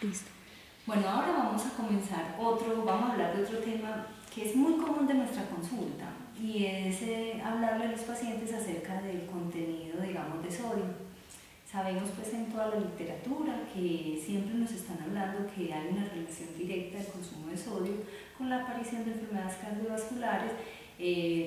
Listo. Bueno, ahora vamos a hablar de otro tema que es muy común de nuestra consulta y es hablarle a los pacientes acerca del contenido, digamos, de sodio. Sabemos pues en toda la literatura que siempre nos están hablando que hay una relación directa del consumo de sodio con la aparición de enfermedades cardiovasculares,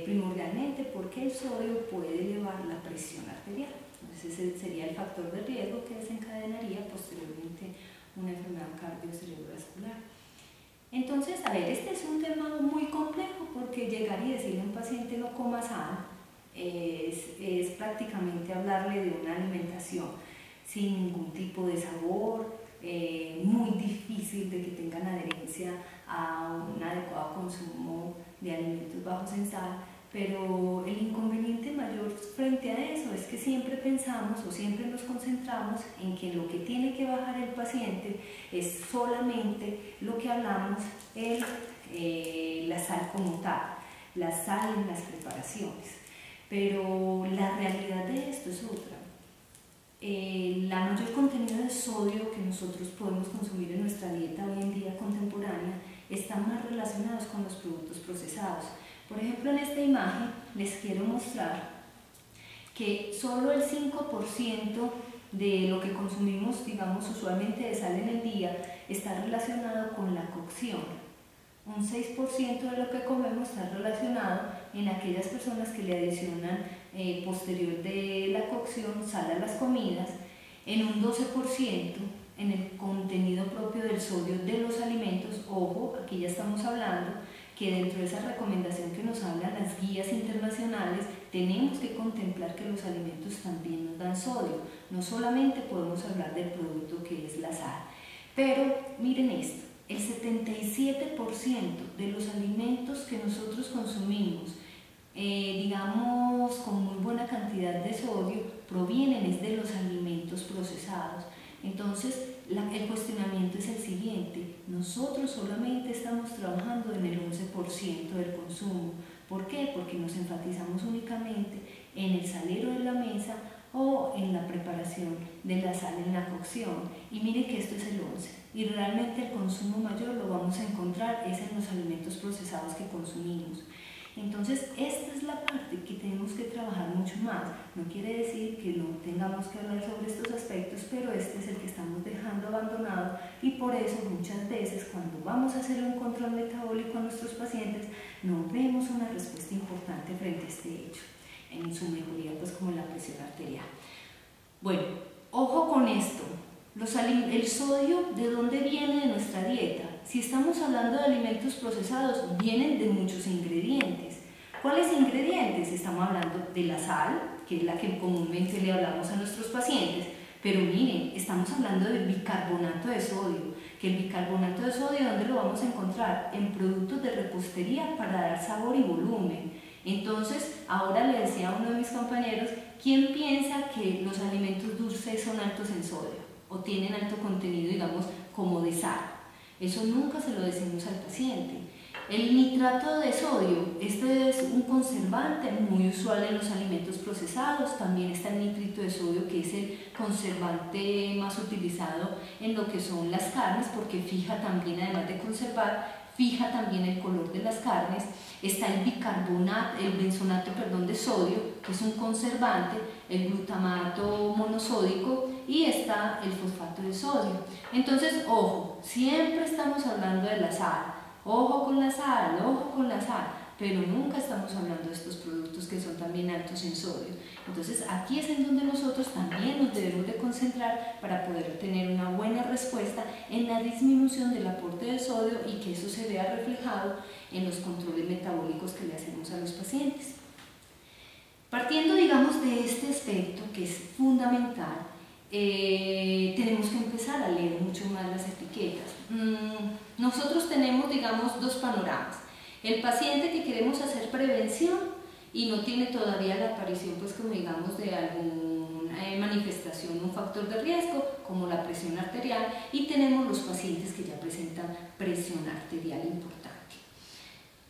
primordialmente porque el sodio puede elevar la presión arterial. Entonces ese sería el factor de riesgo que desencadenaría posteriormente una enfermedad cardiovascular. Entonces, a ver, este es un tema muy complejo porque llegar y decirle a un paciente no coma sal es prácticamente hablarle de una alimentación sin ningún tipo de sabor, muy difícil de que tengan adherencia a un adecuado consumo de alimentos bajos en sal, pero el inconveniente mayor frente a eso es que siempre pensamos o siempre nos concentramos en que lo que tiene que bajar el paciente es solamente lo que hablamos, la sal como tal, la sal en las preparaciones. Pero la realidad de esto es otra. La mayor contenido de sodio que nosotros podemos consumir en nuestra dieta hoy en día contemporánea están más relacionados con los productos procesados. Por ejemplo, en esta imagen les quiero mostrar que solo el 5% de lo que consumimos, digamos, usualmente de sal en el día está relacionado con la cocción. Un 6% de lo que comemos está relacionado en aquellas personas que le adicionan posterior de la cocción sal a las comidas, en un 12% en el contenido propio del sodio de los alimentos. Ojo, aquí ya estamos hablando que dentro de esa recomendación que nos hablan las guías internacionales tenemos que contemplar que los alimentos también nos dan sodio, no solamente podemos hablar del producto que es la sal. Pero miren esto, el 77% de los alimentos que nosotros consumimos, digamos con muy buena cantidad de sodio, provienen de los alimentos procesados. Entonces el cuestionamiento es el siguiente: nosotros solamente estamos trabajando en el 11% del consumo. ¿Por qué? Porque nos enfatizamos únicamente en el salero de la mesa o en la preparación de la sal en la cocción. Y miren que esto es el 11%. Y realmente el consumo mayor lo vamos a encontrar es en los alimentos procesados que consumimos. Entonces esta es la parte que tenemos que trabajar mucho más. No quiere decir que no tengamos que hablar sobre estos aspectos, pero este es el que estamos dejando abandonado y por eso muchas veces cuando vamos a hacer un control metabólico a nuestros pacientes no vemos una respuesta importante frente a este hecho, en su mejoría pues como la presión arterial. Bueno, ojo con esto. El sodio, ¿de dónde viene de nuestra dieta? Si estamos hablando de alimentos procesados, vienen de muchos ingredientes. ¿Cuáles ingredientes? Estamos hablando de la sal, que es la que comúnmente le hablamos a nuestros pacientes, pero miren, estamos hablando del bicarbonato de sodio, que el bicarbonato de sodio, ¿dónde lo vamos a encontrar? En productos de repostería para dar sabor y volumen. Entonces, ahora le decía a uno de mis compañeros, ¿quién piensa que los alimentos dulces son altos en sodio o tienen alto contenido, digamos, como de sal? Eso nunca se lo decimos al paciente. El nitrato de sodio, este es un conservante muy usual en los alimentos procesados. También está el nitrito de sodio, que es el conservante más utilizado en lo que son las carnes, porque fija también, además de conservar, fija también el color de las carnes. Está el bicarbonato, el benzonato, de sodio, que es un conservante, el glutamato monosódico, y está el fosfato de sodio. Entonces, ojo, siempre estamos hablando de la sal, ojo con la sal, ojo con la sal, pero nunca estamos hablando de estos productos que son también altos en sodio. Entonces aquí es en donde nosotros también nos debemos de concentrar para poder obtener una buena respuesta en la disminución del aporte de sodio y que eso se vea reflejado en los controles metabólicos que le hacemos a los pacientes. Partiendo, digamos, de este aspecto que es fundamental, tenemos que empezar a leer mucho más las etiquetas. Nosotros tenemos, digamos, dos panoramas. El paciente que queremos hacer prevención y no tiene todavía la aparición, pues como digamos, de alguna manifestación, un factor de riesgo como la presión arterial, y tenemos los pacientes que ya presentan presión arterial importante.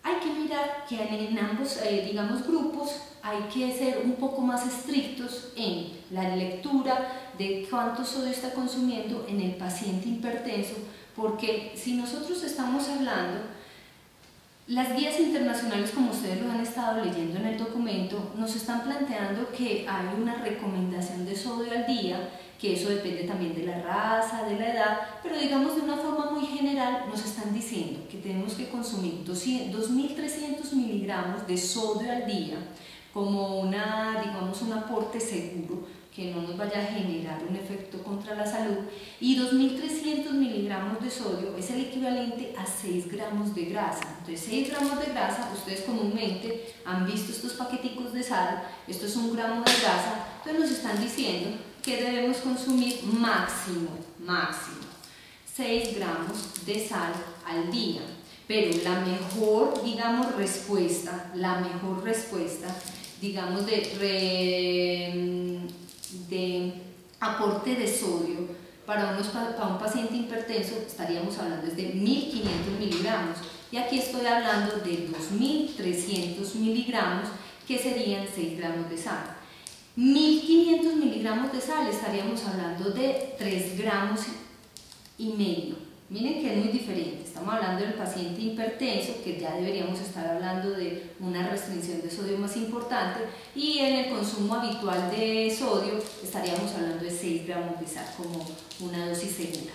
Hay que mirar que en ambos, digamos, grupos hay que ser un poco más estrictos en la lectura de cuánto sodio está consumiendo en el paciente hipertenso, porque si nosotros estamos hablando, las guías internacionales, como ustedes lo han estado leyendo en el documento, nos están planteando que hay una recomendación de sodio al día, que eso depende también de la raza, de la edad, pero digamos de una forma muy general nos están diciendo que tenemos que consumir 2.300 miligramos de sodio al día como digamos, un aporte seguro que no nos vaya a generar un efecto contra la salud, y 2.300 miligramos de sodio es el equivalente a 6 gramos de grasa. Entonces 6 gramos de grasa, ustedes comúnmente han visto estos paqueticos de sal, esto es 1 gramo de grasa, entonces nos están diciendo que debemos consumir máximo 6 gramos de sal al día. Pero la mejor, digamos, respuesta, digamos, de aporte de sodio para un paciente hipertenso, estaríamos hablando de 1.500 miligramos. Y aquí estoy hablando de 2.300 miligramos, que serían 6 gramos de sal. 1.500 miligramos de sal, estaríamos hablando de 3 gramos y medio. Miren que es muy diferente, estamos hablando del paciente hipertenso, que ya deberíamos estar hablando de una restricción de sodio más importante, y en el consumo habitual de sodio estaríamos hablando de 6 gramos de sal como una dosis segura.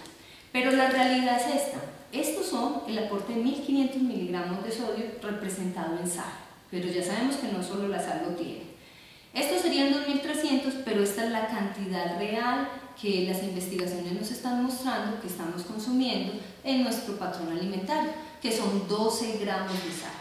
Pero la realidad es esta, estos son el aporte de 1.500 miligramos de sodio representado en sal, pero ya sabemos que no solo la sal lo tiene. Estos serían 2.300, pero esta es la cantidad real que las investigaciones nos están mostrando que estamos consumiendo en nuestro patrón alimentario, que son 12 gramos de sal.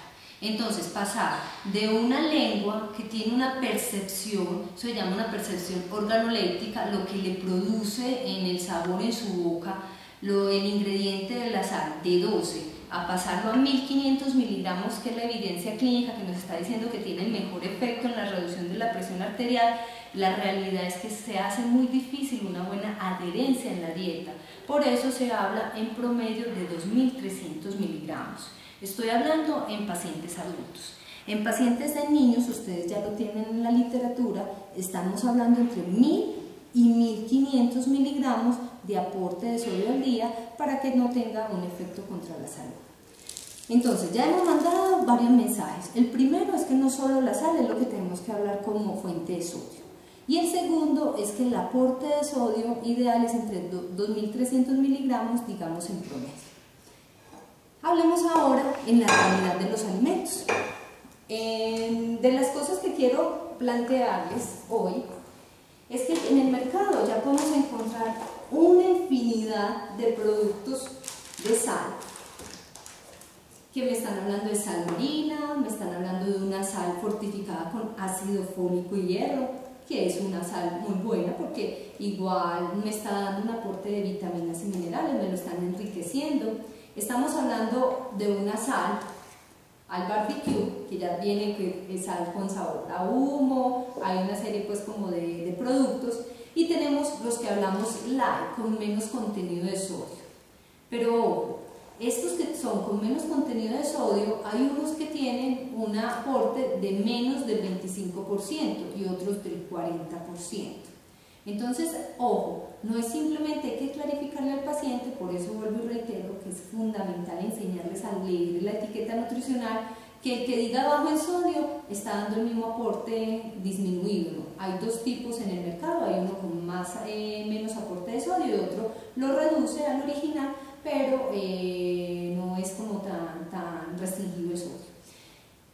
Entonces, pasar de una lengua que tiene una percepción, se llama una percepción organoléptica, lo que le produce en el sabor en su boca, el ingrediente de la sal, de 12, a pasarlo a 1.500 miligramos, que es la evidencia clínica que nos está diciendo que tiene el mejor efecto en la reducción de la presión arterial, la realidad es que se hace muy difícil una buena adherencia en la dieta. Por eso se habla en promedio de 2.300 miligramos. Estoy hablando en pacientes adultos. En pacientes de niños, ustedes ya lo tienen en la literatura, estamos hablando entre 1.000 y 1.500 miligramos de aporte de sodio al día para que no tenga un efecto contra la salud. Entonces, ya hemos mandado varios mensajes. El primero es que no solo la sal es lo que tenemos que hablar como fuente de sodio. Y el segundo es que el aporte de sodio ideal es entre 2.300 miligramos, digamos, en promedio. Hablemos ahora en la calidad de los alimentos. De las cosas que quiero plantearles hoy es que en el mercado ya podemos encontrar una infinidad de productos de sal, que me están hablando de sal marina, me están hablando de una sal fortificada con ácido fólico y hierro, que es una sal muy buena porque igual me está dando un aporte de vitaminas y minerales, me lo están enriqueciendo. Estamos hablando de una sal al barbecue, que ya viene que es sal con sabor a humo, hay una serie pues como de productos, y tenemos los que hablamos light, con menos contenido de sodio. Pero estos que son con menos contenido de sodio, hay unos que tienen un aporte de menos del 25% y otros del 40%. Entonces, ojo, no es simplemente hay que clarificarle al paciente, por eso vuelvo y reitero que es fundamental enseñarles a leer la etiqueta nutricional, que el que diga bajo en sodio está dando el mismo aporte disminuido, ¿no? Hay dos tipos en el mercado, hay uno con menos aporte de sodio y otro lo reduce al original, pero no es como tan restringido el sodio.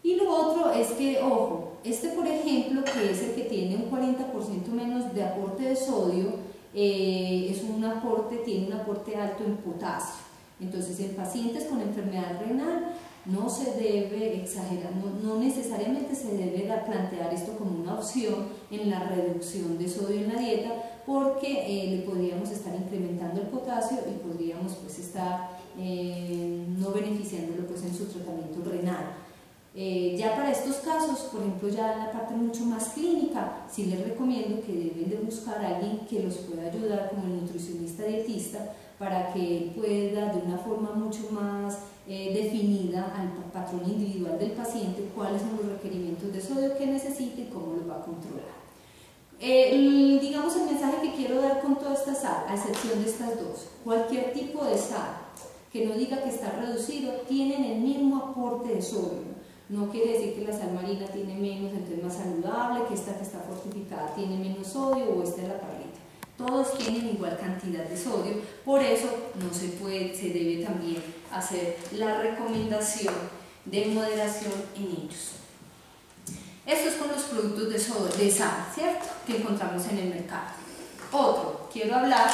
Y lo otro es que, ojo, por ejemplo, que es el que tiene un 40% menos de aporte de sodio, tiene un aporte alto en potasio. Entonces, en pacientes con enfermedad renal no se debe exagerar, no necesariamente se debe plantear esto como una opción en la reducción de sodio en la dieta, porque le podríamos estar incrementando el potasio y podríamos pues estar no beneficiándolo pues en su tratamiento renal. Ya para estos casos, por ejemplo, ya en la parte mucho más clínica, sí les recomiendo que deben de buscar a alguien que los pueda ayudar, como el nutricionista dietista, para que él pueda de una forma mucho más definida al patrón individual del paciente cuáles son los requerimientos de sodio que necesita y cómo los va a controlar. Digamos el mensaje que quiero dar con toda esta sal, a excepción de estas dos, cualquier tipo de sal que no diga que está reducido, tienen el mismo aporte de sodio. No quiere decir que la sal marina tiene menos, entonces más saludable, que esta que está fortificada tiene menos sodio o esta es la perlita. Todos tienen igual cantidad de sodio, por eso no se puede, se debe también hacer la recomendación de moderación en ellos. Esto es con los productos de sal, ¿cierto? Que encontramos en el mercado. Otro, quiero hablar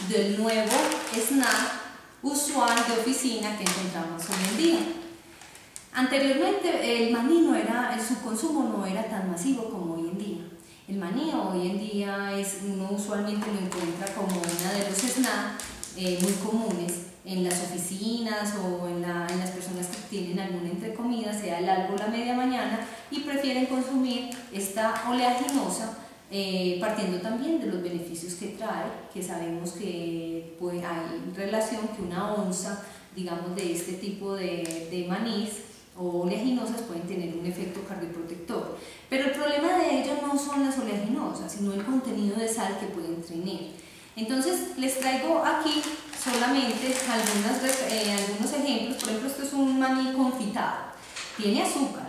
del nuevo snack usual de oficina que encontramos hoy en día. Anteriormente el maní su consumo no era tan masivo como hoy en día. El maní hoy en día uno usualmente lo encuentra como uno de los snacks muy comunes en las oficinas o en las personas que tienen alguna entrecomida, sea el algo o la media mañana, y prefieren consumir esta oleaginosa, partiendo también de los beneficios que trae, que sabemos que pues, hay relación que una onza, digamos, de este tipo de manís o oleaginosas pueden tener un efecto cardioprotector. Pero el problema de ellos no son las oleaginosas, sino el contenido de sal que pueden tener. Entonces les traigo aquí solamente algunos ejemplos. Por ejemplo, esto es un maní confitado. Tiene azúcar,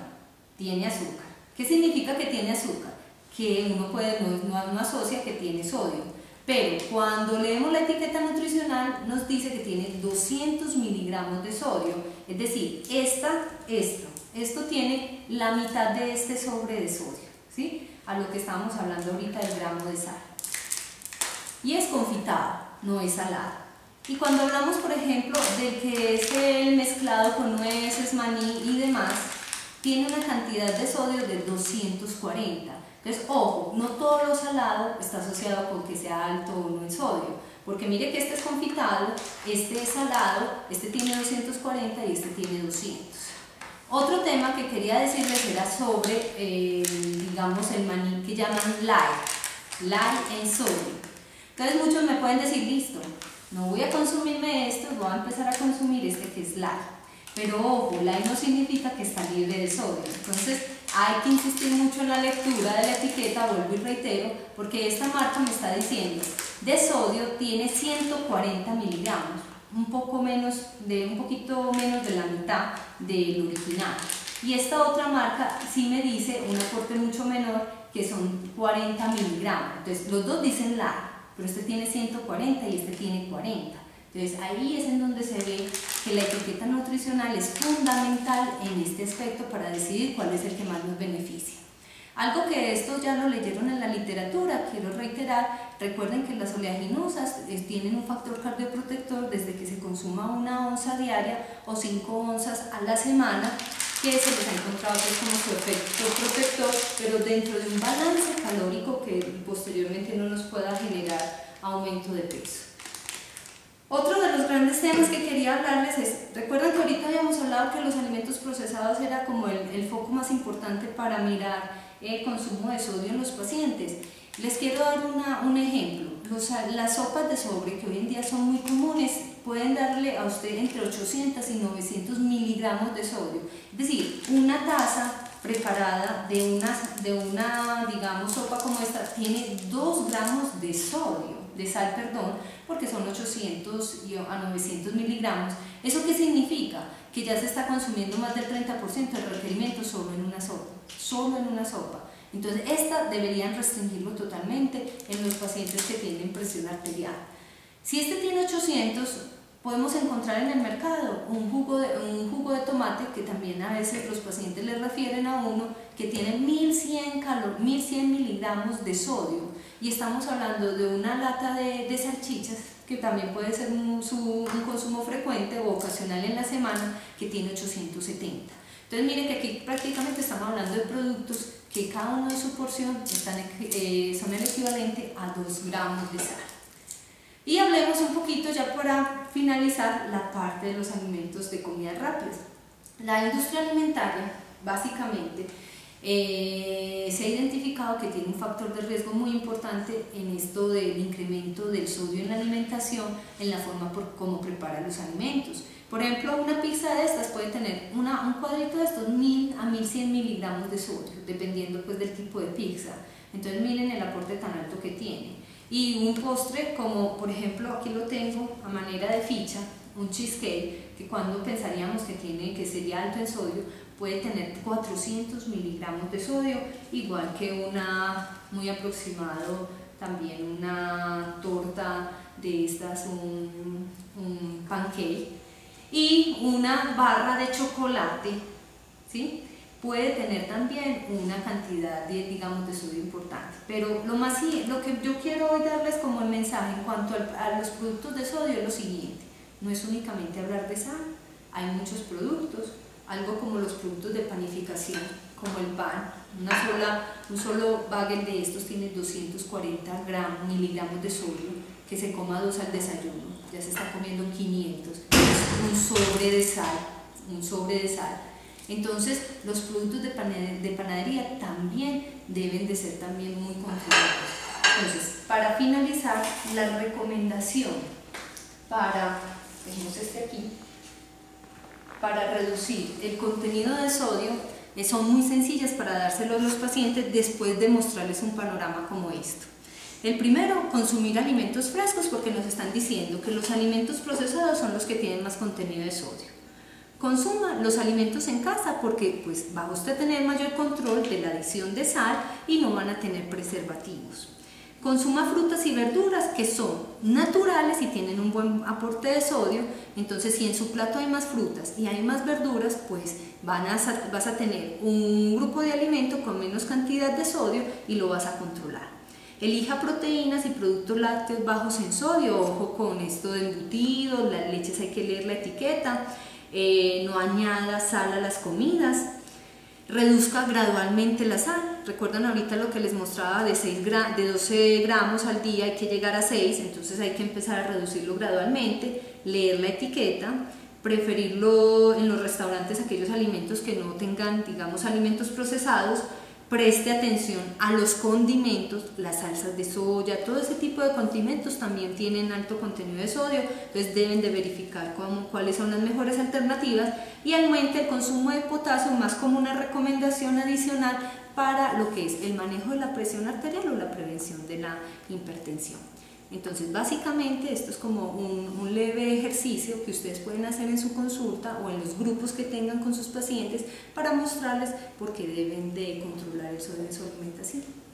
tiene azúcar. ¿Qué significa que tiene azúcar? Que uno no asocia que tiene sodio. Pero cuando leemos la etiqueta nutricional nos dice que tiene 200 miligramos de sodio, es decir, esto tiene la mitad de este sobre de sodio, ¿sí? A lo que estábamos hablando ahorita del gramo de sal. Y es confitado, no es salado. Y cuando hablamos, por ejemplo, de que es el mezclado con nueces, maní y demás, tiene una cantidad de sodio de 240. Entonces, ojo, no todo lo salado está asociado con que sea alto o no en sodio, porque mire que este es confitado, este es salado, este tiene 240 y este tiene 200. Otro tema que quería decirles era sobre, digamos, el maní que llaman light en sodio. Entonces muchos me pueden decir, listo, no voy a consumirme esto, voy a empezar a consumir este que es light. Pero ojo, light no significa que está libre de sodio. Entonces hay que insistir mucho en la lectura de la etiqueta, vuelvo y reitero, porque esta marca me está diciendo de sodio tiene 140 miligramos, un poquito menos de la mitad del original. Y esta otra marca sí me dice un aporte mucho menor, que son 40 miligramos. Entonces los dos dicen light, pero este tiene 140 y este tiene 40. Entonces ahí es en donde se ve que la etiqueta nutricional es fundamental en este aspecto para decidir cuál es el que más nos beneficia. Algo que esto ya lo leyeron en la literatura, quiero reiterar, recuerden que las oleaginosas tienen un factor cardioprotector desde que se consuma 1 onza diaria o 5 onzas a la semana, que se les ha encontrado pues, como su efecto protector, pero dentro de un balance calórico que posteriormente no nos pueda generar aumento de peso. Otro de los grandes temas que quería hablarles es, recuerden que ahorita habíamos hablado que los alimentos procesados era como el foco más importante para mirar el consumo de sodio en los pacientes. Les quiero dar un ejemplo. Las sopas de sobre, que hoy en día son muy comunes, pueden darle a usted entre 800 y 900 miligramos de sodio. Es decir, una taza preparada de una digamos, sopa como esta tiene 2 gramos de sodio, de sal, perdón, porque son 800 a 900 miligramos. ¿Eso qué significa? Que ya se está consumiendo más del 30% del requerimiento solo en una sopa. Entonces, esta deberían restringirlo totalmente en los pacientes que tienen presión arterial. Si este tiene 800, podemos encontrar en el mercado un jugo de tomate, que también a veces los pacientes le refieren a uno, que tiene 1100 miligramos de sodio. Y estamos hablando de una lata de salchichas, que también puede ser un consumo frecuente o ocasional en la semana, que tiene 870. Entonces miren que aquí prácticamente estamos hablando de productos que cada uno de su porción son el equivalente a 2 gramos de sal. Y hablemos un poquito ya para finalizar la parte de los alimentos de comida rápida. La industria alimentaria básicamente se ha identificado que tiene un factor de riesgo muy importante en esto del incremento del sodio en la alimentación, en la forma como prepara los alimentos. Por ejemplo, una pizza de estas puede tener un cuadrito de estos 1000 a 1100 miligramos de sodio, dependiendo pues del tipo de pizza. Entonces miren el aporte tan alto que tiene. Y un postre como, por ejemplo, aquí lo tengo a manera de ficha, un cheesecake, que cuando pensaríamos que sería alto en sodio, puede tener 400 miligramos de sodio, igual que una, muy aproximado, también una torta de estas, un pancake, y una barra de chocolate, ¿sí? Puede tener también una cantidad de, digamos, de sodio importante. Pero lo que yo quiero hoy darles como el mensaje en cuanto a los productos de sodio es lo siguiente: no es únicamente hablar de sal, hay muchos productos, algo como los productos de panificación, como el pan, un solo bagel de estos tiene 240 miligramos de sodio, que se coma 2 al desayuno, ya se está comiendo 500, un sobre de sal. Entonces los productos de panadería también deben de ser también muy controlados. Entonces, para finalizar, la recomendación dejemos este aquí, para reducir el contenido de sodio son muy sencillas para dárselos a los pacientes después de mostrarles un panorama como esto. El primero, consumir alimentos frescos, porque nos están diciendo que los alimentos procesados son los que tienen más contenido de sodio. Consuma los alimentos en casa porque pues va a usted tener mayor control de la adición de sal y no van a tener preservativos. Consuma frutas y verduras que son naturales y tienen un buen aporte de sodio. Entonces, si en su plato hay más frutas y hay más verduras, pues vas a tener un grupo de alimento con menos cantidad de sodio y lo vas a controlar. Elija proteínas y productos lácteos bajos en sodio. Ojo con esto de embutidos, las leches hay que leer la etiqueta. No añada sal a las comidas. Reduzca gradualmente la sal. Recuerdan ahorita lo que les mostraba de 12 gramos al día, hay que llegar a 6, entonces hay que empezar a reducirlo gradualmente, leer la etiqueta, preferirlo en los restaurantes aquellos alimentos que no tengan, digamos, alimentos procesados. Preste atención a los condimentos, las salsas de soya, todo ese tipo de condimentos también tienen alto contenido de sodio, entonces deben de verificar cuáles son las mejores alternativas, y aumente el consumo de potasio más como una recomendación adicional para lo que es el manejo de la presión arterial o la prevención de la hipertensión. Entonces, básicamente esto es como un leve ejercicio que ustedes pueden hacer en su consulta o en los grupos que tengan con sus pacientes para mostrarles por qué deben de controlar el sodio en su alimentación.